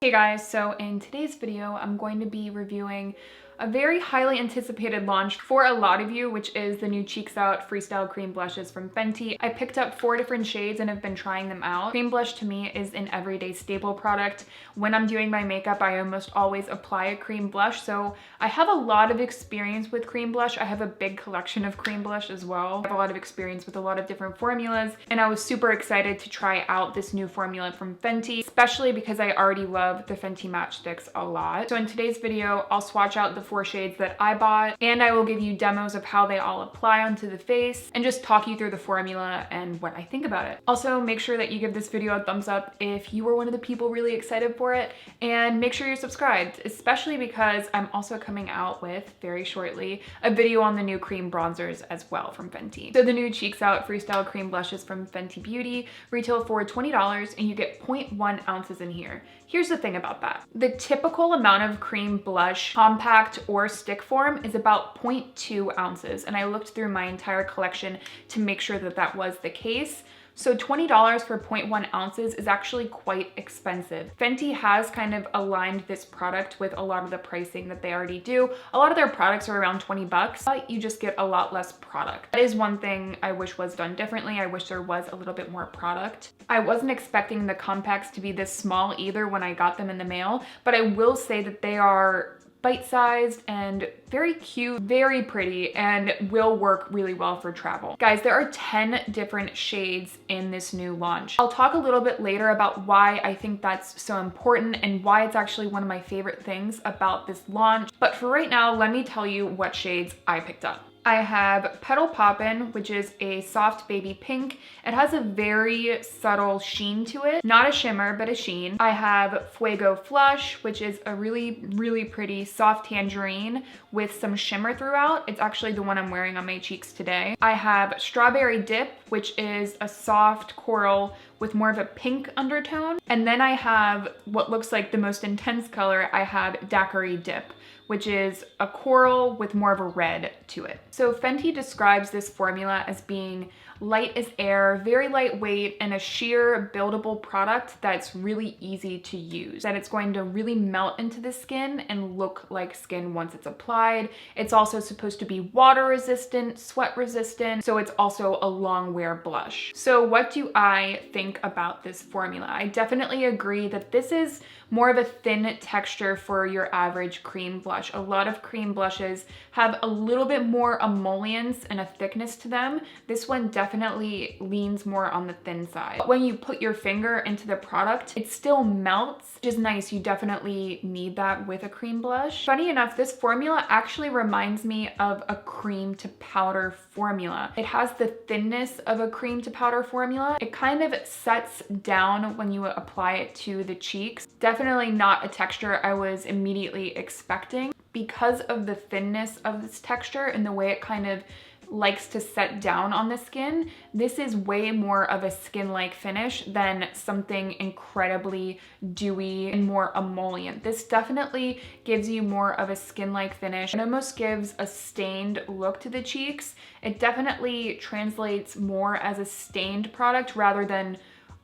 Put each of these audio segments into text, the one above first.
Hey guys, so in today's video, I'm going to be reviewing a very highly anticipated launch for a lot of you, which is the new Cheeks Out Freestyle Cream Blushes from Fenty. I picked up 4 different shades and have been trying them out. Cream blush to me is an everyday staple product. When I'm doing my makeup, I almost always apply a cream blush, so I have a lot of experience with cream blush. I have a big collection of cream blush as well. I have a lot of experience with a lot of different formulas, and I was super excited to try out this new formula from Fenty, especially because I already love the Fenty matchsticks a lot. So in today's video, I'll swatch out the 4 shades that I bought, and I will give you demos of how they all apply onto the face and just talk you through the formula and what I think about it. Also, make sure that you give this video a thumbs up if you were one of the people really excited for it, and make sure you're subscribed, especially because I'm also coming out with, very shortly, a video on the new cream bronzers as well from Fenty. So the new Cheeks Out Freestyle Cream Blushes from Fenty Beauty retail for $20, and you get 0.1 ounces in here. Here's the thing about that. The typical amount of cream blush, compact or stick form, is about 0.2 ounces, and I looked through my entire collection to make sure that that was the case. So $20 for 0.1 ounces is actually quite expensive. Fenty has kind of aligned this product with a lot of the pricing that they already do. A lot of their products are around 20 bucks, but you just get a lot less product. That is one thing I wish was done differently. I wish there was a little bit more product. I wasn't expecting the compacts to be this small either when I got them in the mail, but I will say that they are bite-sized and very cute, very pretty, and will work really well for travel. Guys, there are 10 different shades in this new launch. I'll talk a little bit later about why I think that's so important and why it's actually one of my favorite things about this launch. But for right now, let me tell you what shades I picked up. I have Petal Poppin, which is a soft baby pink. It has a very subtle sheen to it. Not a shimmer, but a sheen. I have Fuego Flush, which is a really, really pretty soft tangerine with some shimmer throughout. It's actually the one I'm wearing on my cheeks today. I have Strawberry Dip, which is a soft coral with more of a pink undertone. And then I have what looks like the most intense color. I have Daiquiri Dip, which is a coral with more of a red to it. So Fenty describes this formula as being light as air, very lightweight, and a sheer buildable product that's really easy to use. That it's going to really melt into the skin and look like skin once it's applied. It's also supposed to be water resistant, sweat resistant, so it's also a long wear blush. So what do I think about this formula? I definitely agree that this is more of a thin texture for your average cream blush. A lot of cream blushes have a little bit more emollients and a thickness to them. This one definitely leans more on the thin side. But when you put your finger into the product, it still melts, which is nice. You definitely need that with a cream blush. Funny enough, this formula actually reminds me of a cream to powder formula. It has the thinness of a cream to powder formula. It kind of sets down when you apply it to the cheeks. Definitely not a texture I was immediately expecting. Because of the thinness of this texture and the way it kind of likes to set down on the skin, this is way more of a skin-like finish than something incredibly dewy and more emollient. This definitely gives you more of a skin-like finish. It almost gives a stained look to the cheeks. It definitely translates more as a stained product rather than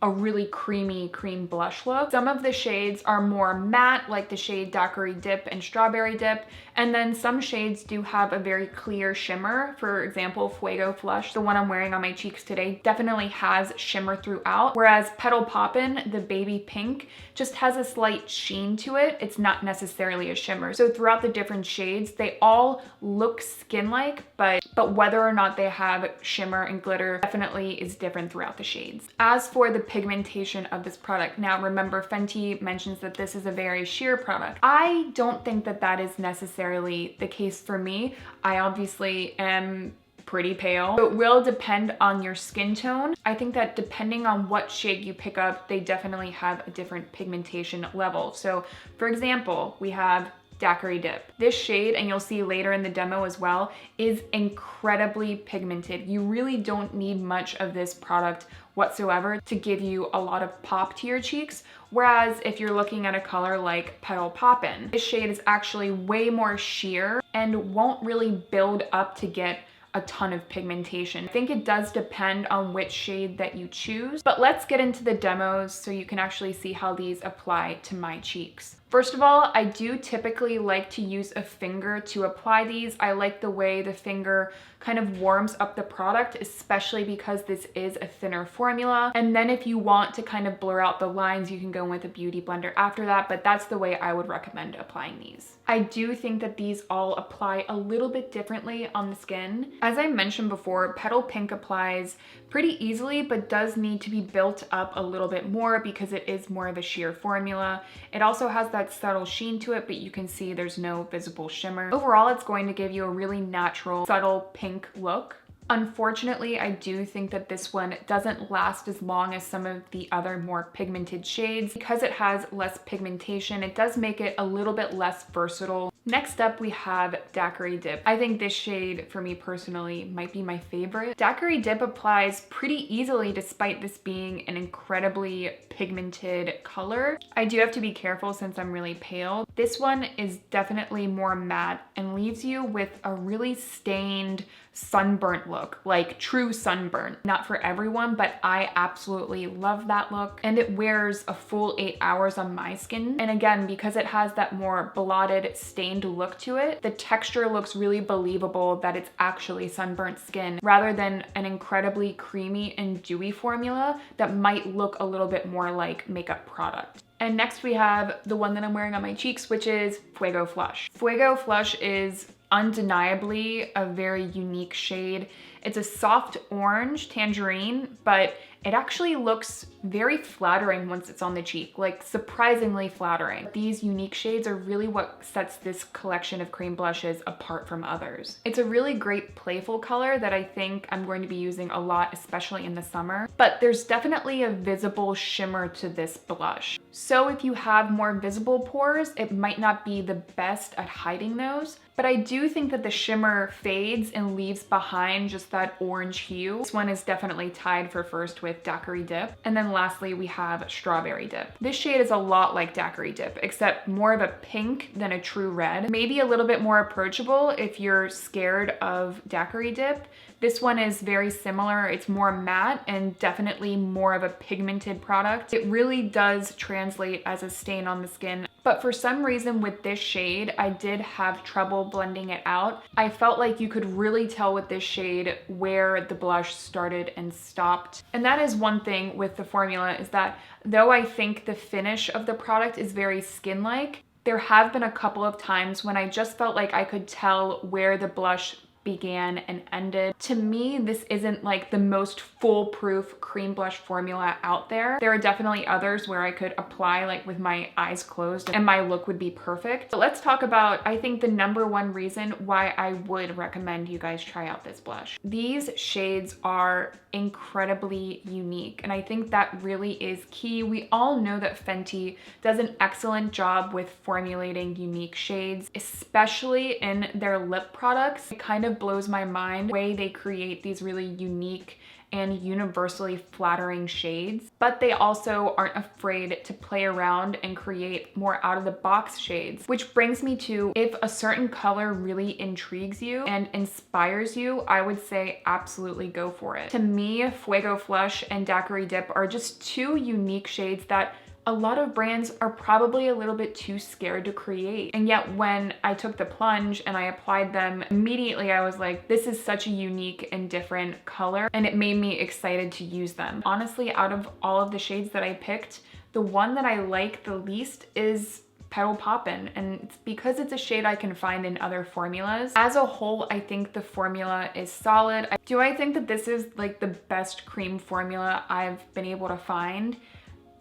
a really creamy cream blush look. Some of the shades are more matte, like the shade Daiquiri Dip and Strawberry Dip, and then some shades do have a very clear shimmer. For example, Fuego Flush, the one I'm wearing on my cheeks today, definitely has shimmer throughout, whereas Petal Poppin, the baby pink, just has a slight sheen to it. It's not necessarily a shimmer. So throughout the different shades, they all look skin-like, but whether or not they have shimmer and glitter definitely is different throughout the shades. As for the pigmentation of this product, now remember Fenty mentions that this is a very sheer product. I don't think that that is necessarily the case for me. I obviously am pretty pale. So it will depend on your skin tone. I think that depending on what shade you pick up, they definitely have a different pigmentation level. So for example, we have Daiquiri Dip. This shade, and you'll see later in the demo as well, is incredibly pigmented. You really don't need much of this product whatsoever to give you a lot of pop to your cheeks. Whereas if you're looking at a color like Petal Poppin, this shade is actually way more sheer and won't really build up to get a ton of pigmentation. I think it does depend on which shade that you choose, but let's get into the demos so you can actually see how these apply to my cheeks. First of all, I do typically like to use a finger to apply these. I like the way the finger kind of warms up the product, especially because this is a thinner formula. And then if you want to kind of blur out the lines, you can go with a beauty blender after that, but that's the way I would recommend applying these. I do think that these all apply a little bit differently on the skin. As I mentioned before, Petal Pink applies pretty easily, but does need to be built up a little bit more because it is more of a sheer formula. It also has that subtle sheen to it, but you can see there's no visible shimmer. Overall, it's going to give you a really natural, subtle pink look. Unfortunately, I do think that this one doesn't last as long as some of the other more pigmented shades. Because it has less pigmentation, it does make it a little bit less versatile. Next up, we have Daiquiri Dip. I think this shade, for me personally, might be my favorite. Daiquiri Dip applies pretty easily despite this being an incredibly pigmented color. I do have to be careful since I'm really pale. This one is definitely more matte and leaves you with a really stained, sunburnt look, like true sunburn. Not for everyone, but I absolutely love that look. And it wears a full 8 hours on my skin. And again, because it has that more blotted, stained look to it, the texture looks really believable that it's actually sunburnt skin rather than an incredibly creamy and dewy formula that might look a little bit more like makeup product. And next we have the one that I'm wearing on my cheeks, which is Fuego Flush. Fuego Flush is undeniably a very unique shade. It's a soft orange tangerine, but it actually looks very flattering once it's on the cheek, like surprisingly flattering. These unique shades are really what sets this collection of cream blushes apart from others. It's a really great playful color that I think I'm going to be using a lot, especially in the summer, but there's definitely a visible shimmer to this blush. So if you have more visible pores, it might not be the best at hiding those, but I do think that the shimmer fades and leaves behind just that orange hue. This one is definitely tied for first with Daiquiri Dip. And then lastly, we have Strawberry Dip. This shade is a lot like Daiquiri Dip, except more of a pink than a true red. Maybe a little bit more approachable if you're scared of Daiquiri Dip. This one is very similar. It's more matte and definitely more of a pigmented product. It really does translate as a stain on the skin. But for some reason with this shade, I did have trouble blending it out. I felt like you could really tell with this shade where the blush started and stopped. And that is one thing with the formula, is that though I think the finish of the product is very skin-like, there have been a couple of times when I just felt like I could tell where the blush began and ended. To me, this isn't like the most foolproof cream blush formula out there. There are definitely others where I could apply like with my eyes closed and my look would be perfect. But let's talk about, I think, the #1 reason why I would recommend you guys try out this blush. These shades are incredibly unique, and I think that really is key. We all know that Fenty does an excellent job with formulating unique shades, especially in their lip products. It kind of blows my mind the way they create these really unique and universally flattering shades, but they also aren't afraid to play around and create more out of the box shades, which brings me to, if a certain color really intrigues you and inspires you, I would say absolutely go for it. To me, Fuego Flush and Daiquiri Dip are just two unique shades that a lot of brands are probably a little bit too scared to create. And yet when I took the plunge and I applied them, immediately I was like, this is such a unique and different color, and it made me excited to use them. Honestly, out of all of the shades that I picked, the one that I like the least is Petal Poppin, and it's because it's a shade I can find in other formulas. As a whole, I think the formula is solid. Do I think that this is like the best cream formula I've been able to find?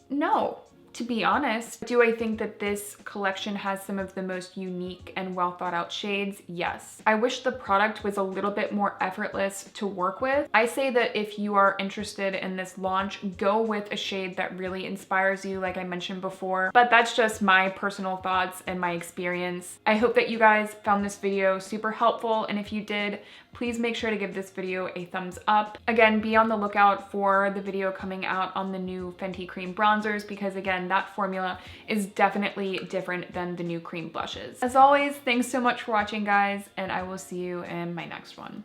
No. To be honest, do I think that this collection has some of the most unique and well thought out shades? Yes. I wish the product was a little bit more effortless to work with. I say that if you are interested in this launch, go with a shade that really inspires you, like I mentioned before, but that's just my personal thoughts and my experience. I hope that you guys found this video super helpful, and if you did, please make sure to give this video a thumbs up. Again, be on the lookout for the video coming out on the new Fenty cream bronzers, because again, that formula is definitely different than the new cream blushes. As always, thanks so much for watching, guys, and I will see you in my next one.